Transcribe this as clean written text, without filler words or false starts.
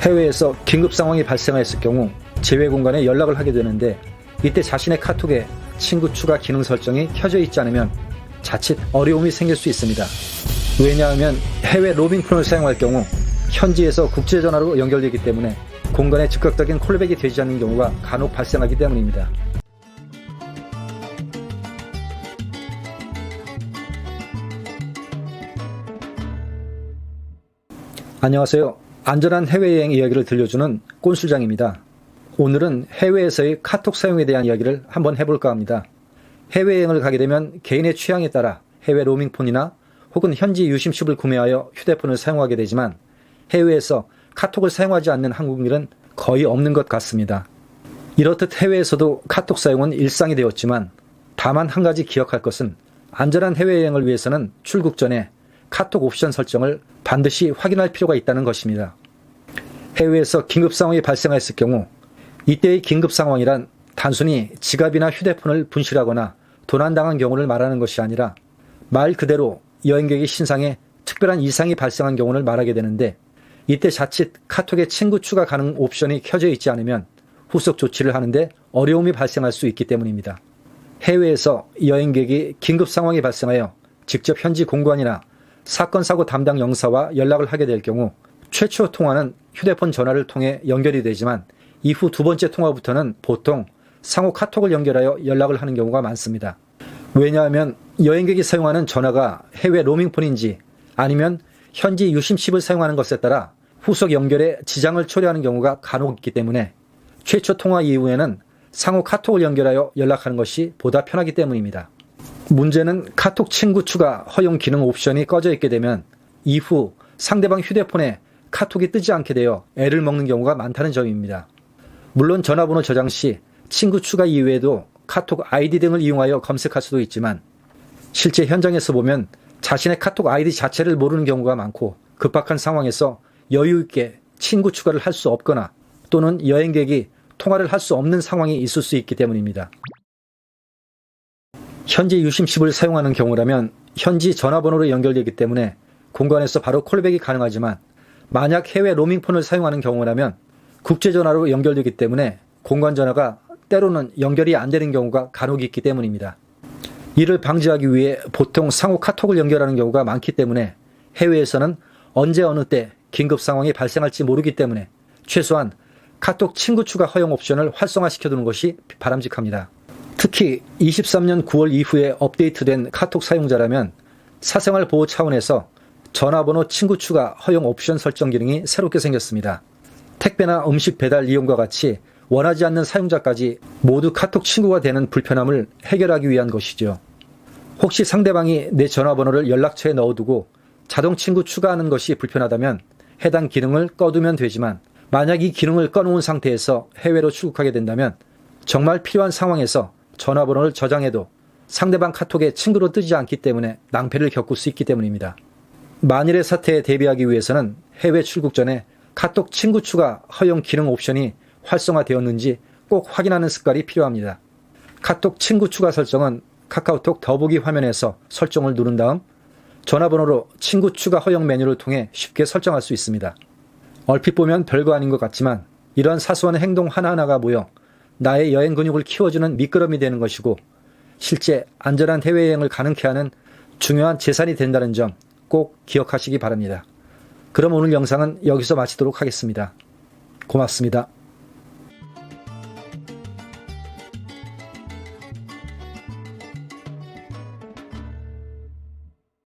해외에서 긴급 상황이 발생했을 경우 제외 공간에 연락을 하게 되는데, 이때 자신의 카톡에 친구 추가 기능 설정이 켜져 있지 않으면 자칫 어려움이 생길 수 있습니다. 왜냐하면 해외 로밍폰을 사용할 경우 현지에서 국제전화로 연결되기 때문에 공간에 즉각적인 콜백이 되지 않는 경우가 간혹 발생하기 때문입니다. 안녕하세요. 안전한 해외여행 이야기를 들려주는 꼰술장입니다. 오늘은 해외에서의 카톡 사용에 대한 이야기를 한번 해볼까 합니다. 해외여행을 가게 되면 개인의 취향에 따라 해외 로밍폰이나 혹은 현지 유심칩을 구매하여 휴대폰을 사용하게 되지만, 해외에서 카톡을 사용하지 않는 한국인은 거의 없는 것 같습니다. 이렇듯 해외에서도 카톡 사용은 일상이 되었지만, 다만 한 가지 기억할 것은 안전한 해외여행을 위해서는 출국 전에 카톡 옵션 설정을 반드시 확인할 필요가 있다는 것입니다. 해외에서 긴급 상황이 발생했을 경우, 이때의 긴급 상황이란 단순히 지갑이나 휴대폰을 분실하거나 도난당한 경우를 말하는 것이 아니라 말 그대로 여행객의 신상에 특별한 이상이 발생한 경우를 말하게 되는데, 이때 자칫 카톡에 친구 추가 가능 옵션이 켜져 있지 않으면 후속 조치를 하는데 어려움이 발생할 수 있기 때문입니다. 해외에서 여행객이 긴급 상황이 발생하여 직접 현지 공관이나 사건 사고 담당 영사와 연락을 하게 될 경우, 최초 통화는 휴대폰 전화를 통해 연결이 되지만 이후 두 번째 통화부터는 보통 상호 카톡을 연결하여 연락을 하는 경우가 많습니다. 왜냐하면 여행객이 사용하는 전화가 해외 로밍폰인지 아니면 현지 유심칩을 사용하는 것에 따라 후속 연결에 지장을 초래하는 경우가 간혹 있기 때문에 최초 통화 이후에는 상호 카톡을 연결하여 연락하는 것이 보다 편하기 때문입니다. 문제는 카톡 친구 추가 허용 기능 옵션이 꺼져 있게 되면 이후 상대방 휴대폰에 카톡이 뜨지 않게 되어 애를 먹는 경우가 많다는 점입니다. 물론 전화번호 저장 시 친구 추가 이외에도 카톡 아이디 등을 이용하여 검색할 수도 있지만, 실제 현장에서 보면 자신의 카톡 아이디 자체를 모르는 경우가 많고, 급박한 상황에서 여유 있게 친구 추가를 할 수 없거나 또는 여행객이 통화를 할 수 없는 상황이 있을 수 있기 때문입니다. 현지 유심칩을 사용하는 경우라면 현지 전화번호로 연결되기 때문에 공간에서 바로 콜백이 가능하지만, 만약 해외 로밍폰을 사용하는 경우라면 국제전화로 연결되기 때문에 공간 전화가 때로는 연결이 안 되는 경우가 간혹 있기 때문입니다. 이를 방지하기 위해 보통 상호 카톡을 연결하는 경우가 많기 때문에 해외에서는 언제 어느 때 긴급 상황이 발생할지 모르기 때문에 최소한 카톡 친구 추가 허용 옵션을 활성화시켜두는 것이 바람직합니다. 특히 23년 9월 이후에 업데이트된 카톡 사용자라면 사생활 보호 차원에서 전화번호 친구 추가 허용 옵션 설정 기능이 새롭게 생겼습니다. 택배나 음식 배달 이용과 같이 원하지 않는 사용자까지 모두 카톡 친구가 되는 불편함을 해결하기 위한 것이죠. 혹시 상대방이 내 전화번호를 연락처에 넣어두고 자동 친구 추가하는 것이 불편하다면 해당 기능을 꺼두면 되지만, 만약 이 기능을 꺼놓은 상태에서 해외로 출국하게 된다면 정말 필요한 상황에서 전화번호를 저장해도 상대방 카톡에 친구로 뜨지 않기 때문에 낭패를 겪을 수 있기 때문입니다. 만일의 사태에 대비하기 위해서는 해외 출국 전에 카톡 친구 추가 허용 기능 옵션이 활성화되었는지 꼭 확인하는 습관이 필요합니다. 카톡 친구 추가 설정은 카카오톡 더보기 화면에서 설정을 누른 다음 전화번호로 친구 추가 허용 메뉴를 통해 쉽게 설정할 수 있습니다. 얼핏 보면 별거 아닌 것 같지만 이러한 사소한 행동 하나하나가 모여 나의 여행 근육을 키워주는 미끄럼이 되는 것이고, 실제 안전한 해외여행을 가능케 하는 중요한 재산이 된다는 점 꼭 기억하시기 바랍니다. 그럼 오늘 영상은 여기서 마치도록 하겠습니다. 고맙습니다.